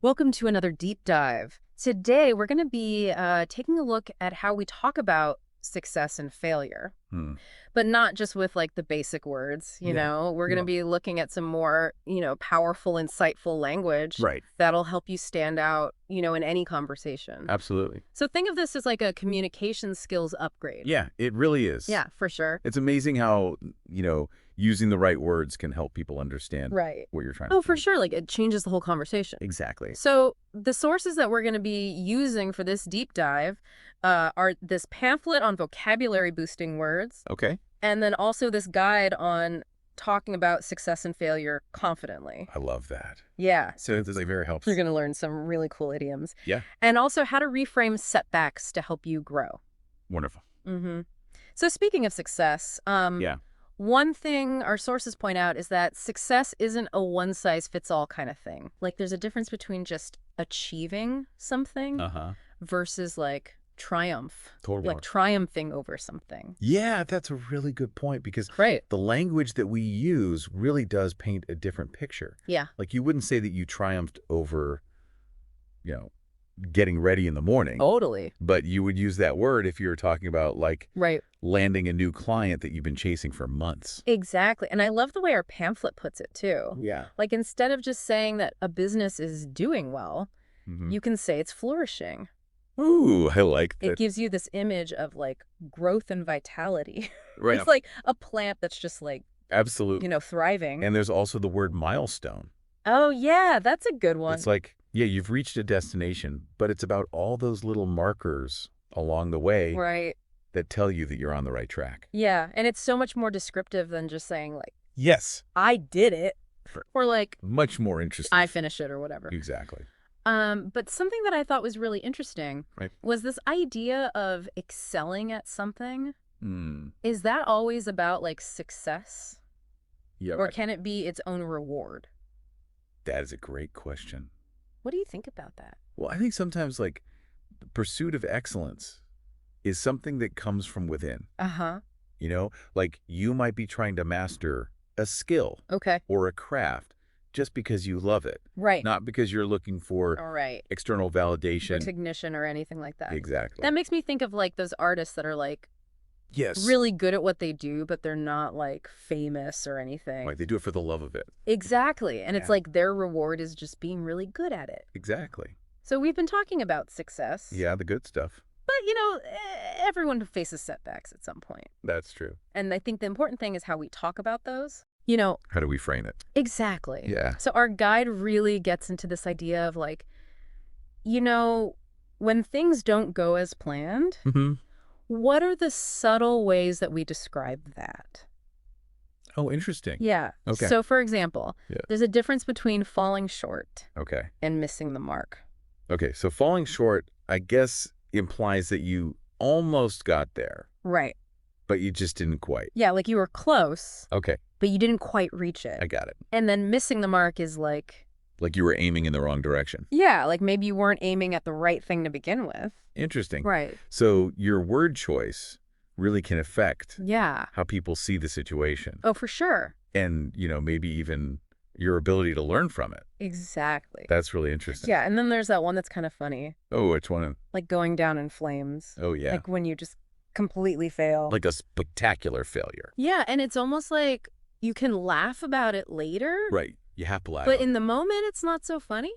Welcome to another deep dive. Today, we're going to be taking a look at how we talk about success and failure, but not just with like the basic words, you know, we're going to be looking at some more, powerful, insightful language that'll help you stand out, in any conversation. Absolutely. So think of this as like a communication skills upgrade. Yeah, it really is. Yeah, for sure. It's amazing how, using the right words can help people understand what you're trying to do. Oh, for sure. Like it changes the whole conversation. Exactly. So the sources that we're going to be using for this deep dive are this pamphlet on vocabulary boosting words. Okay. And then also this guide on talking about success and failure confidently. I love that. Yeah. So this is like very helpful. You're going to learn some really cool idioms. Yeah. And also how to reframe setbacks to help you grow. Wonderful. Mm-hmm. So speaking of success, one thing our sources point out is that success isn't a one-size-fits-all kind of thing. Like there's a difference between just achieving something versus like triumph, like triumphing over something. Yeah, that's a really good point because the language that we use really does paint a different picture. Yeah. Like you wouldn't say that you triumphed over, getting ready in the morning. Totally. But you would use that word if you were talking about like landing a new client that you've been chasing for months. Exactly. And I love the way our pamphlet puts it too. Yeah. Like instead of just saying that a business is doing well, you can say it's flourishing. Ooh, I like that. It gives you this image of like growth and vitality. Right. It's like a plant that's just like, absolutely, thriving. And there's also the word milestone. Oh, yeah, that's a good one. It's like, you've reached a destination, but it's about all those little markers along the way that tell you that you're on the right track. Yeah, and it's so much more descriptive than just saying like, yes, I did it. Or like, much more interesting. I finished it or whatever. Exactly. But something that I thought was really interesting was this idea of excelling at something. Is that always about like success? Yeah. Or can it be its own reward? That is a great question. What do you think about that? Well, I think sometimes like the pursuit of excellence is something that comes from within. Like you might be trying to master a skill or a craft just because you love it. Right. Not because you're looking for external validation. Recognition or anything like that. Exactly. That makes me think of like those artists that are like really good at what they do, but they're not like famous or anything. Right. They do it for the love of it. Exactly. And it's like their reward is just being really good at it. Exactly. So we've been talking about success. Yeah, the good stuff. But, everyone faces setbacks at some point. That's true. And I think the important thing is how we talk about those. How do we frame it? Exactly. Yeah. So our guide really gets into this idea of like, when things don't go as planned, what are the subtle ways that we describe that? Oh, interesting. Yeah. Okay. So for example, there's a difference between falling short and missing the mark. Okay. So falling short, I guess, implies that you almost got there. Right. But you just didn't quite. Yeah, like you were close. Okay. But you didn't quite reach it. I got it. And then missing the mark is like... Like you were aiming in the wrong direction. Yeah, like maybe you weren't aiming at the right thing to begin with. Interesting. Right. So your word choice really can affect how people see the situation. Oh, for sure. And, maybe even your ability to learn from it. Exactly. That's really interesting. Yeah, and then there's that one that's kind of funny. Oh, which one? Like going down in flames. Oh, yeah. Like when you just completely fail. Like a spectacular failure. Yeah, and it's almost like you can laugh about it later. Right. You have to laugh. But in the moment, it's not so funny.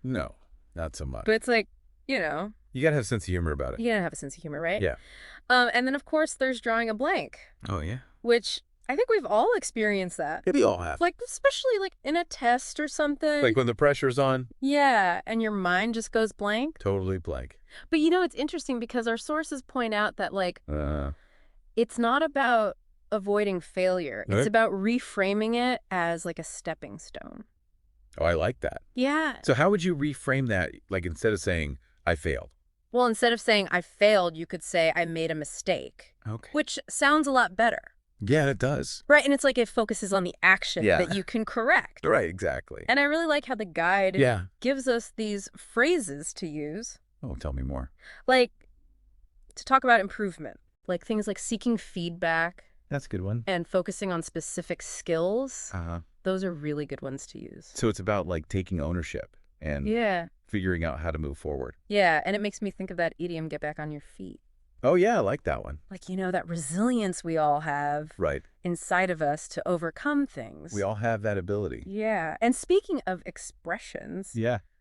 No, not so much. But it's like, You got to have a sense of humor about it. You gotta have a sense of humor, right? Yeah. And then, of course, there's drawing a blank. Oh, yeah. Which I think we've all experienced that. We all have. Like, especially like in a test or something. Like when the pressure's on. Yeah, and your mind just goes blank. Totally blank. But it's interesting because our sources point out that like, it's not about avoiding failure. It's about reframing it as like a stepping stone. Oh, I like that. Yeah. So how would you reframe that? Like instead of saying, I failed. Well, instead of saying I failed, you could say I made a mistake. Okay. Which sounds a lot better. Yeah, it does. Right, and it's like it focuses on the action that you can correct. Right, exactly. And I really like how the guide gives us these phrases to use. Oh, tell me more. Like, to talk about improvement. Like things like seeking feedback. That's a good one. And focusing on specific skills. Those are really good ones to use. So it's about like taking ownership and figuring out how to move forward. Yeah, and it makes me think of that idiom, get back on your feet. Oh, yeah, I like that one. Like, that resilience we all have inside of us to overcome things. We all have that ability. Yeah. And speaking of expressions,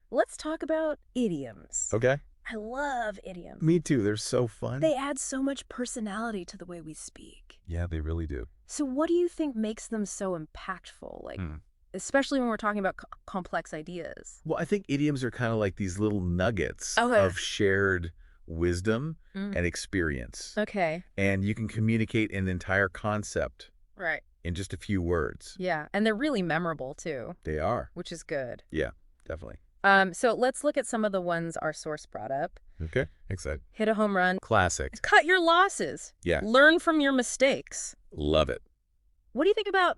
let's talk about idioms. Okay. I love idioms. Me too. They're so fun. They add so much personality to the way we speak. Yeah, they really do. So what do you think makes them so impactful? Like, especially when we're talking about complex ideas. Well, I think idioms are kind of like these little nuggets of shared wisdom and experience. Okay. And you can communicate an entire concept in just a few words. Yeah, and they're really memorable too. They are. Which is good. Yeah, definitely. So let's look at some of the ones our source brought up. Okay, excited. Hit a home run. Classic. Cut your losses. Yeah. Learn from your mistakes. Love it. What do you think about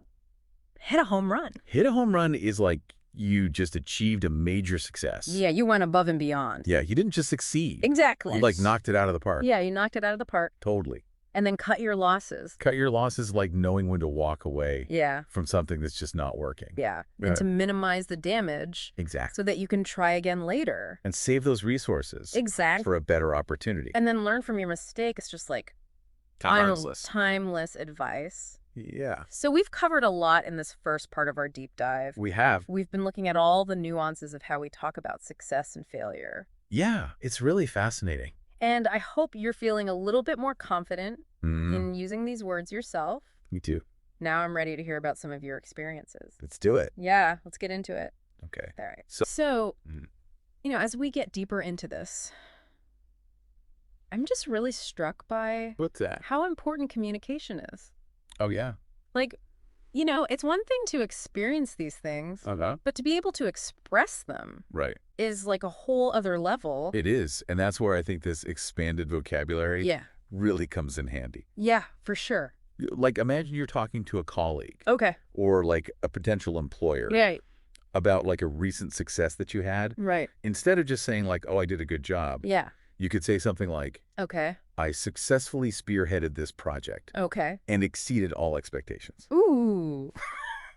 hit a home run? Hit a home run is like you just achieved a major success. Yeah, you went above and beyond. Yeah, you didn't just succeed. Exactly. You like knocked it out of the park. Yeah, you knocked it out of the park. Totally. And then cut your losses. Cut your losses like knowing when to walk away from something that's just not working. Yeah, and to minimize the damage. Exactly. So that you can try again later. And save those resources. Exactly. For a better opportunity. And then learn from your mistake. It's just like timeless advice. Yeah. So we've covered a lot in this first part of our deep dive. We have. We've been looking at all the nuances of how we talk about success and failure. Yeah, it's really fascinating. And I hope you're feeling a little bit more confident in using these words yourself. Me too. Now I'm ready to hear about some of your experiences. Let's do it. Yeah, let's get into it. Okay. All right. So as we get deeper into this, I'm just really struck by what's that? How important communication is. Oh, yeah. Like, it's one thing to experience these things, but to be able to express them is like a whole other level. It is. And that's where I think this expanded vocabulary really comes in handy. Yeah, for sure. Like, imagine you're talking to a colleague. Okay. Or like a potential employer. Right. About like a recent success that you had. Right. Instead of just saying like, oh, I did a good job. Yeah. You could say something like, okay, I successfully spearheaded this project. Okay. And exceeded all expectations. Ooh,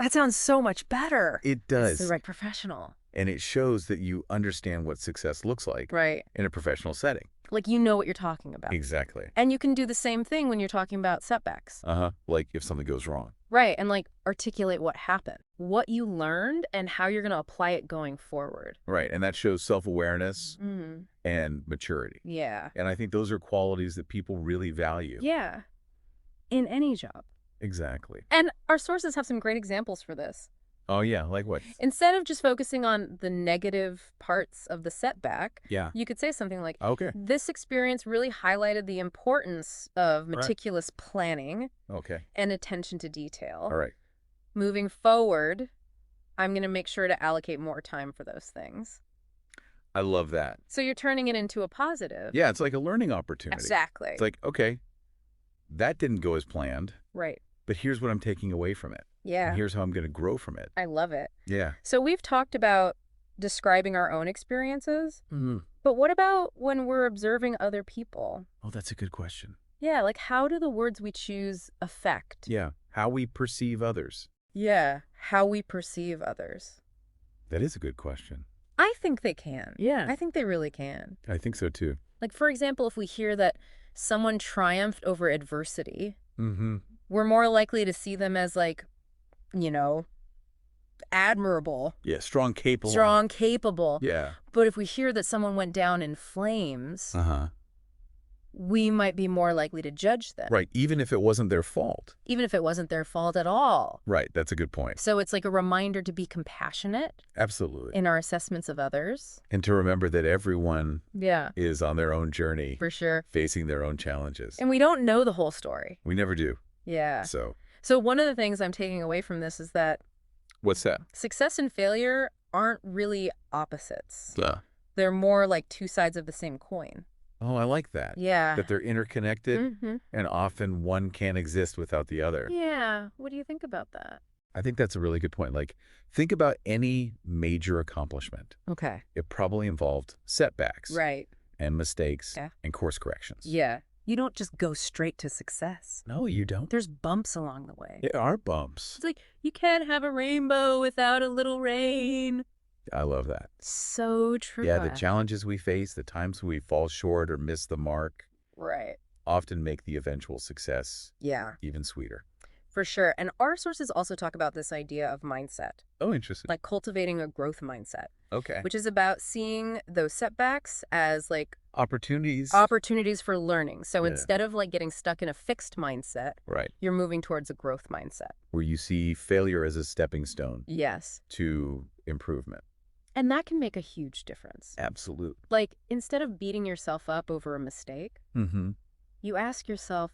that sounds so much better. It does. It's the right professional. And it shows that you understand what success looks like in a professional setting. Like you know what you're talking about. Exactly. And you can do the same thing when you're talking about setbacks. Like if something goes wrong. Right. And like articulate what happened, what you learned, and how you're going to apply it going forward. Right. And that shows self-awareness and maturity. Yeah. And I think those are qualities that people really value. Yeah. In any job. Exactly. And our sources have some great examples for this. Oh, yeah. Like what? Instead of just focusing on the negative parts of the setback, you could say something like, okay, this experience really highlighted the importance of meticulous planning and attention to detail. All right. Moving forward, I'm going to make sure to allocate more time for those things. I love that. So you're turning it into a positive. Yeah, it's like a learning opportunity. Exactly. It's like, okay, that didn't go as planned. Right. But here's what I'm taking away from it. Yeah. And here's how I'm going to grow from it. I love it. Yeah. So we've talked about describing our own experiences. But what about when we're observing other people? Oh, that's a good question. Yeah, like how do the words we choose affect? Yeah, how we perceive others. Yeah, how we perceive others. That is a good question. I think they can. Yeah. I think they really can. I think so too. Like, for example, if we hear that someone triumphed over adversity, we're more likely to see them as like, admirable. Yeah, strong, capable. Strong, capable. Yeah. But if we hear that someone went down in flames, we might be more likely to judge them. Right, even if it wasn't their fault. Even if it wasn't their fault at all. Right, that's a good point. So it's like a reminder to be compassionate. Absolutely. In our assessments of others. And to remember that everyone is on their own journey. For sure. Facing their own challenges. And we don't know the whole story. We never do. Yeah. So one of the things I'm taking away from this is that what's that? Success and failure aren't really opposites. Yeah. They're more like two sides of the same coin. Oh, I like that. Yeah. That they're interconnected and often one can't exist without the other. Yeah. What do you think about that? I think that's a really good point. Like, think about any major accomplishment. Okay. It probably involved setbacks. Right. And mistakes and course corrections. Yeah. You don't just go straight to success. No, you don't. There's bumps along the way. There are bumps. It's like, you can't have a rainbow without a little rain. I love that. So true. Yeah, the challenges we face, the times we fall short or miss the mark, right, often make the eventual success even sweeter. For sure. And our sources also talk about this idea of mindset. Oh, interesting. Like cultivating a growth mindset. Okay. Which is about seeing those setbacks as like opportunities for learning. So instead of like getting stuck in a fixed mindset, you're moving towards a growth mindset. Where you see failure as a stepping stone. Yes. To improvement. And that can make a huge difference. Absolutely. Like instead of beating yourself up over a mistake, you ask yourself,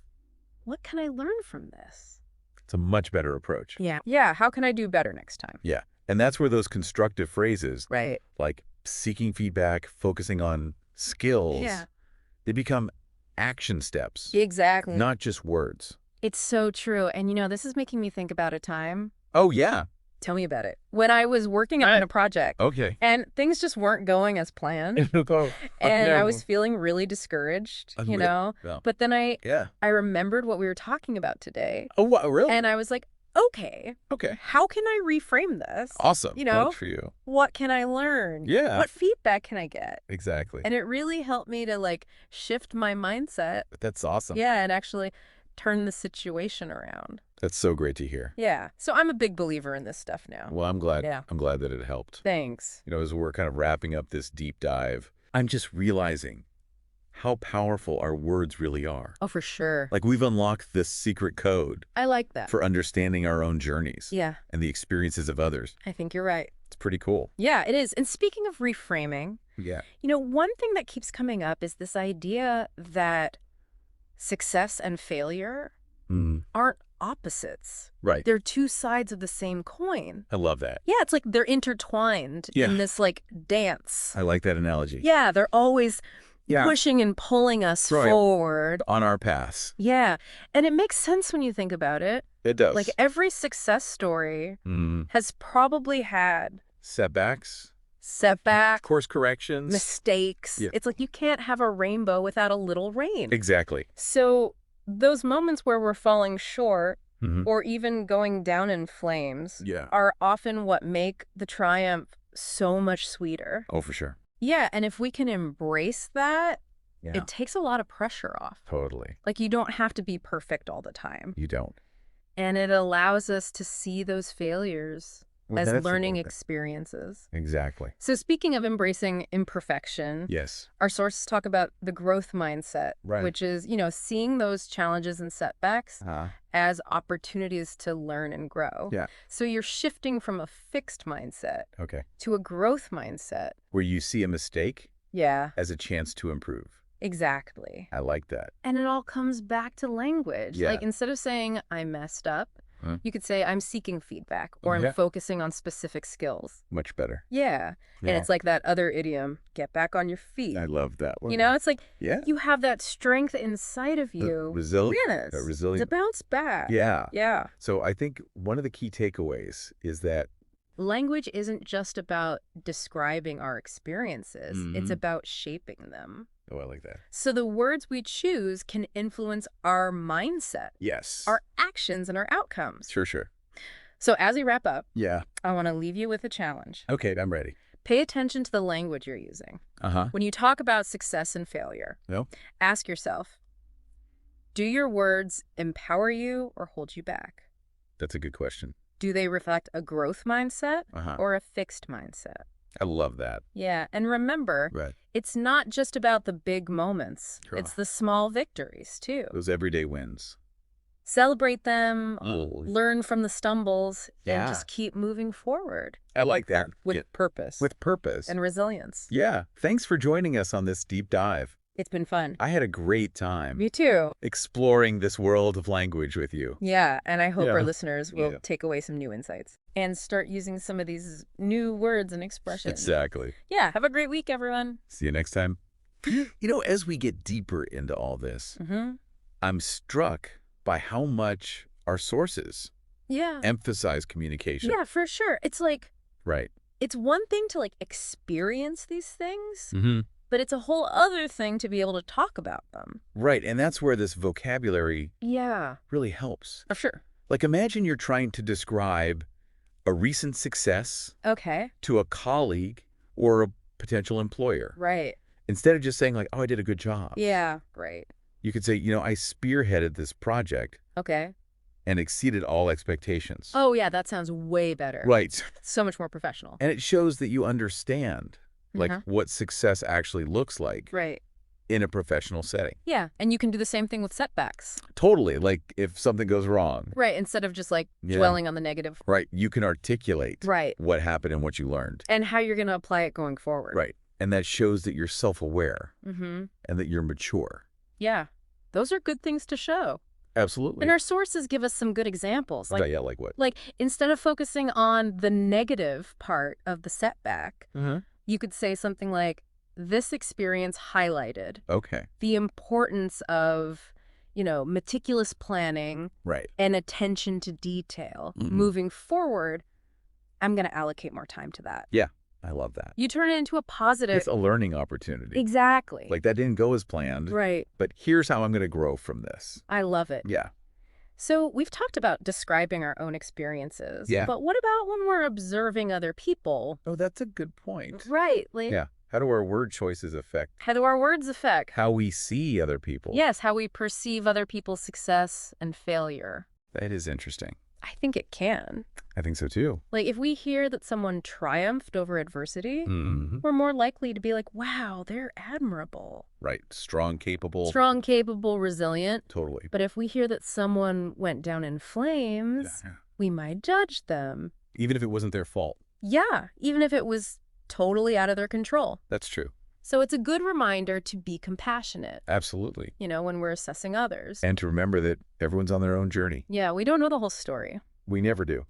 what can I learn from this? It's a much better approach. Yeah. Yeah. How can I do better next time? Yeah. And that's where those constructive phrases, like seeking feedback, focusing on skills, they become action steps. Exactly. Not just words. It's so true. And, you know, this is making me think about a time. Oh, yeah. Tell me about it. When I was working on a project. Okay. And things just weren't going as planned. And I was feeling really discouraged, you know. Yeah. But then I remembered what we were talking about today. Oh, what? Really? And I was like, okay. How can I reframe this? Awesome. You know, good for you. What can I learn? Yeah. What feedback can I get? Exactly. And it really helped me to like shift my mindset. That's awesome. Yeah. And actually turn the situation around. That's so great to hear. Yeah. So I'm a big believer in this stuff now. Well, I'm glad. Yeah. I'm glad that it helped. Thanks. You know, as we're kind of wrapping up this deep dive, I'm just realizing how powerful our words really are. Oh, for sure. Like we've unlocked this secret code. I like that. For understanding our own journeys. Yeah. And the experiences of others. I think you're right. It's pretty cool. Yeah, it is. And speaking of reframing, you know, one thing that keeps coming up is this idea that success and failure aren't opposites. Right. They're two sides of the same coin. I love that. Yeah, it's like they're intertwined in this like dance. I like that analogy. Yeah, they're always pushing and pulling us forward. On our paths. Yeah. And it makes sense when you think about it. It does. Like every success story has probably had setbacks, course corrections, mistakes. Yeah. It's like you can't have a rainbow without a little rain. Exactly. So those moments where we're falling short or even going down in flames are often what make the triumph so much sweeter. Oh, for sure. Yeah, and if we can embrace that, it takes a lot of pressure off. Totally. Like you don't have to be perfect all the time. You don't. And it allows us to see those failures as learning experiences. Exactly. So speaking of embracing imperfection, our sources talk about the growth mindset, which is, you know, seeing those challenges and setbacks as opportunities to learn and grow. Yeah. So you're shifting from a fixed mindset to a growth mindset. Where you see a mistake as a chance to improve. Exactly. I like that. And it all comes back to language. Like instead of saying I messed up, you could say I'm seeking feedback or I'm focusing on specific skills. Much better. Yeah. And it's like that other idiom, get back on your feet. I love that one. You know, it's like you have that strength inside of you. Resilience. To bounce back. Yeah. Yeah. So I think one of the key takeaways is that language isn't just about describing our experiences. It's about shaping them. Oh, I like that. So the words we choose can influence our mindset. Yes. Our actions and our outcomes. Sure. So as we wrap up, I want to leave you with a challenge. Okay, I'm ready. Pay attention to the language you're using. When you talk about success and failure, ask yourself, do your words empower you or hold you back? That's a good question. Do they reflect a growth mindset or a fixed mindset? I love that. Yeah, and remember, it's not just about the big moments. It's the small victories, too. Those everyday wins. Celebrate them, learn from the stumbles, and just keep moving forward. I like that. With purpose. With purpose. And resilience. Yeah. Thanks for joining us on this deep dive. It's been fun. I had a great time. Me too. Exploring this world of language with you. Yeah, and I hope our listeners will take away some new insights and start using some of these new words and expressions. Exactly. Yeah, have a great week, everyone. See you next time. You know, as we get deeper into all this, I'm struck by how much our sources emphasize communication. Yeah, for sure. It's like, it's one thing to like experience these things. But it's a whole other thing to be able to talk about them. Right, and that's where this vocabulary really helps. For sure. Like imagine you're trying to describe a recent success Okay. to a colleague or a potential employer. Right. Instead of just saying like, oh, I did a good job. Yeah, right. You could say, I spearheaded this project. Okay. And exceeded all expectations. Oh, yeah, that sounds way better. Right. So much more professional. And it shows that you understand like what success actually looks like. Right. In a professional setting. Yeah, and you can do the same thing with setbacks. Totally, like if something goes wrong. Right, instead of just like dwelling on the negative. Right, you can articulate what happened and what you learned. And how you're going to apply it going forward. Right, and that shows that you're self-aware and that you're mature. Yeah, those are good things to show. Absolutely. And our sources give us some good examples. Like, yeah, like what? Like, instead of focusing on the negative part of the setback, you could say something like, this experience highlighted the importance of, meticulous planning and attention to detail. Moving forward, I'm going to allocate more time to that. Yeah, I love that. You turn it into a positive. It's a learning opportunity. Exactly. Like that didn't go as planned. Right. But here's how I'm going to grow from this. I love it. Yeah. So we've talked about describing our own experiences. Yeah. But what about when we're observing other people? Oh, that's a good point. Right. Yeah. How do our word choices affect? How do our words affect? How we see other people. Yes, how we perceive other people's success and failure. That is interesting. I think it can. I think so too. Like if we hear that someone triumphed over adversity, we're more likely to be like, wow, they're admirable. Right. Strong, capable. Strong, capable, resilient. Totally. But if we hear that someone went down in flames, we might judge them. Even if it wasn't their fault. Yeah, even if it was totally out of their control. That's true. So it's a good reminder to be compassionate. Absolutely. When we're assessing others. And to remember that everyone's on their own journey. Yeah, we don't know the whole story. We never do.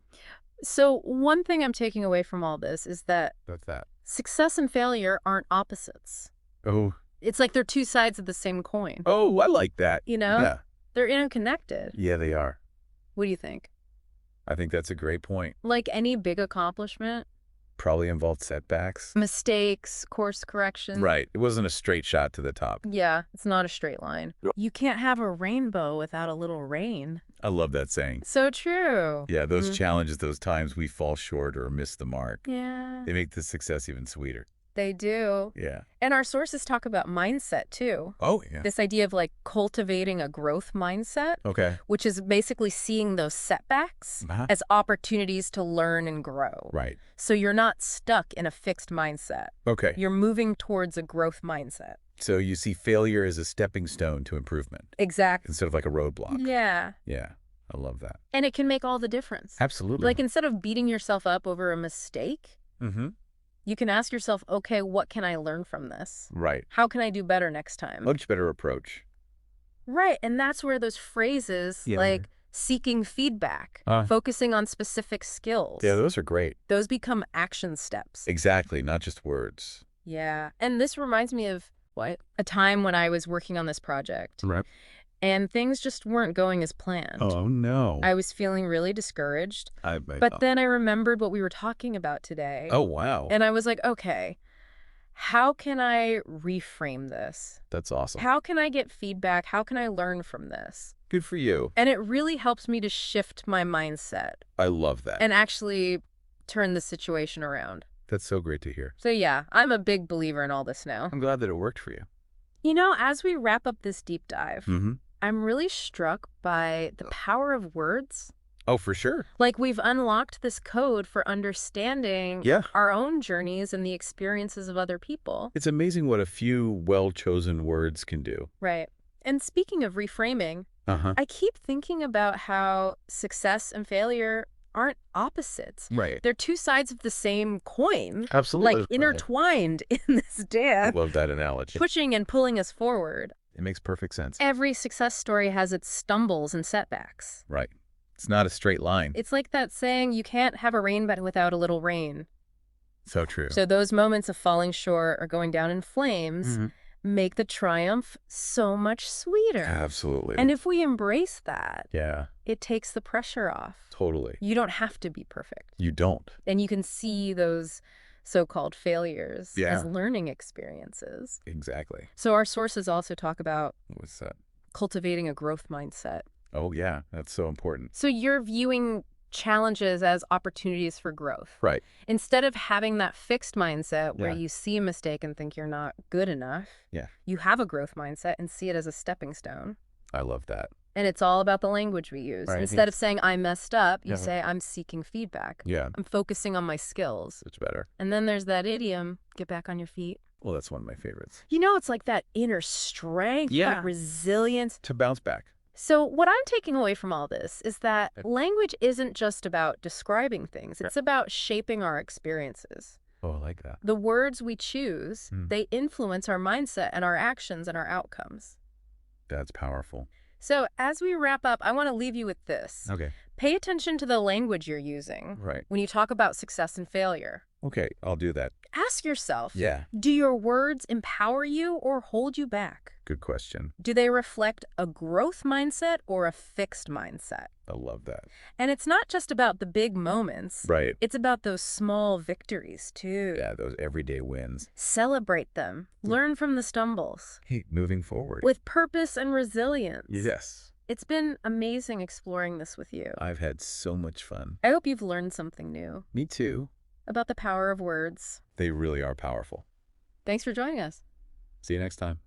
So one thing I'm taking away from all this is that success and failure aren't opposites. Oh. It's like they're two sides of the same coin. Oh, I like that. Yeah. They're interconnected. Yeah, they are. What do you think? I think that's a great point. Like any big accomplishment. Probably involved setbacks. Mistakes, course corrections. Right. It wasn't a straight shot to the top. Yeah, it's not a straight line. You can't have a rainbow without a little rain. I love that saying. So true. Yeah, those challenges, those times we fall short or miss the mark. Yeah. They make the success even sweeter. They do. Yeah. And our sources talk about mindset, too. Oh, yeah. This idea of, like, cultivating a growth mindset. Okay. Which is basically seeing those setbacks as opportunities to learn and grow. Right. So you're not stuck in a fixed mindset. Okay. You're moving towards a growth mindset. So you see failure as a stepping stone to improvement. Exactly. Instead of like a roadblock. Yeah. Yeah. I love that. And it can make all the difference. Absolutely. Like, instead of beating yourself up over a mistake, you can ask yourself, okay, what can I learn from this? Right. How can I do better next time? Much better approach. Right. And that's where those phrases like seeking feedback, focusing on specific skills. Yeah, those are great. Those become action steps. Exactly. Not just words. Yeah. And this reminds me of a time when I was working on this project. Right. And things just weren't going as planned. Oh, no. I was feeling really discouraged. But then I remembered what we were talking about today. Oh, wow. And I was like, okay, how can I reframe this? That's awesome. How can I get feedback? How can I learn from this? Good for you. And it really helps me to shift my mindset. I love that. And actually turn the situation around. That's so great to hear. So yeah, I'm a big believer in all this now. I'm glad that it worked for you. As we wrap up this deep dive, I'm really struck by the power of words. Oh, for sure. Like, we've unlocked this code for understanding our own journeys and the experiences of other people. It's amazing what a few well-chosen words can do. Right. And speaking of reframing, I keep thinking about how success and failure aren't opposites. Right. They're two sides of the same coin. Absolutely. Like, intertwined in this dance. I love that analogy. Pushing and pulling us forward. It makes perfect sense. Every success story has its stumbles and setbacks. Right. It's not a straight line. It's like that saying, you can't have a rainbow without a little rain. So true. So those moments of falling short or going down in flames make the triumph so much sweeter. Absolutely. And if we embrace that, yeah, it takes the pressure off. Totally. You don't have to be perfect. You don't. And you can see those so-called failures as learning experiences. Exactly. So our sources also talk about what's that? Cultivating a growth mindset. Oh, yeah. That's so important. So you're viewing challenges as opportunities for growth. Right. Instead of having that fixed mindset where you see a mistake and think you're not good enough, you have a growth mindset and see it as a stepping stone. I love that. And it's all about the language we use. Right. Instead of saying, I messed up, you say, I'm seeking feedback. Yeah. I'm focusing on my skills. It's better. And then there's that idiom, get back on your feet. Well, that's one of my favorites. You know, it's like that inner strength, that resilience. To bounce back. So what I'm taking away from all this is that language isn't just about describing things. It's about shaping our experiences. Oh, I like that. The words we choose, they influence our mindset and our actions and our outcomes. That's powerful. So as we wrap up, I want to leave you with this. Okay. Pay attention to the language you're using when you talk about success and failure. Okay, I'll do that. Ask yourself, do your words empower you or hold you back? Good question. Do they reflect a growth mindset or a fixed mindset? I love that. And it's not just about the big moments. Right. It's about those small victories, too. Yeah, those everyday wins. Celebrate them. Learn from the stumbles. Hey, moving forward. With purpose and resilience. Yes. It's been amazing exploring this with you. I've had so much fun. I hope you've learned something new. Me too. About the power of words. They really are powerful. Thanks for joining us. See you next time.